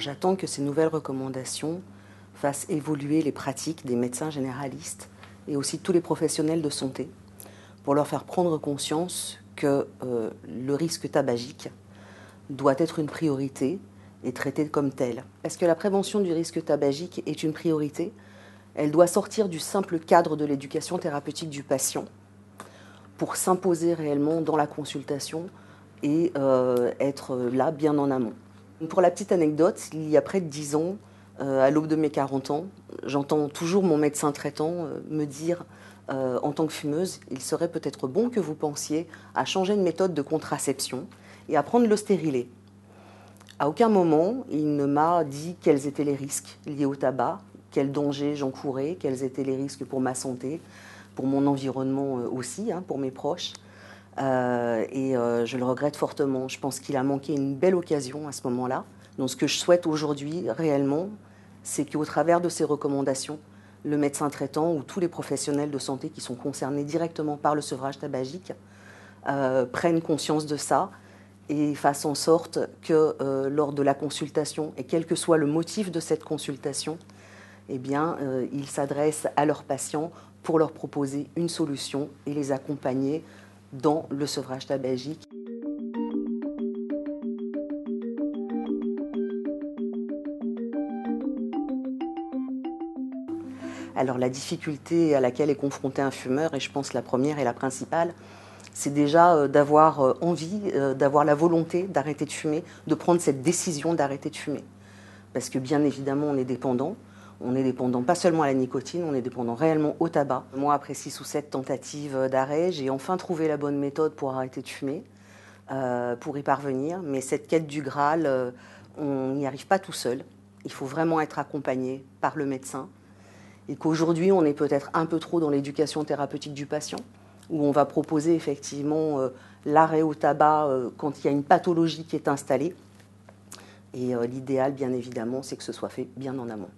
Alors j'attends que ces nouvelles recommandations fassent évoluer les pratiques des médecins généralistes et aussi tous les professionnels de santé pour leur faire prendre conscience que le risque tabagique doit être une priorité et traité comme tel. Parce que la prévention du risque tabagique est une priorité, elle doit sortir du simple cadre de l'éducation thérapeutique du patient pour s'imposer réellement dans la consultation et être là bien en amont. Pour la petite anecdote, il y a près de 10 ans, à l'aube de mes 40 ans, j'entends toujours mon médecin traitant me dire en tant que fumeuse, il serait peut-être bon que vous pensiez à changer de méthode de contraception et à prendre le stérilet. À aucun moment, il ne m'a dit quels étaient les risques liés au tabac, quels dangers j'encourais, quels étaient les risques pour ma santé, pour mon environnement aussi, pour mes proches. Je le regrette fortement. Je pense qu'il a manqué une belle occasion à ce moment-là. Donc ce que je souhaite aujourd'hui réellement, c'est qu'au travers de ces recommandations, le médecin traitant ou tous les professionnels de santé qui sont concernés directement par le sevrage tabagique prennent conscience de ça et fassent en sorte que lors de la consultation, et quel que soit le motif de cette consultation, ils s'adressent à leurs patients pour leur proposer une solution et les accompagner dans le sevrage tabagique. Alors la difficulté à laquelle est confronté un fumeur, et je pense la première et la principale, c'est déjà d'avoir envie, d'avoir la volonté d'arrêter de fumer, de prendre cette décision d'arrêter de fumer. Parce que bien évidemment, on est dépendant. On est dépendant pas seulement à la nicotine, on est dépendant réellement au tabac. Moi, après 6 ou 7 tentatives d'arrêt, j'ai enfin trouvé la bonne méthode pour arrêter de fumer, pour y parvenir. Mais cette quête du Graal, on n'y arrive pas tout seul. Il faut vraiment être accompagné par le médecin. Et qu'aujourd'hui, on est peut-être un peu trop dans l'éducation thérapeutique du patient, où on va proposer effectivement l'arrêt au tabac quand il y a une pathologie qui est installée. Et l'idéal, bien évidemment, c'est que ce soit fait bien en amont.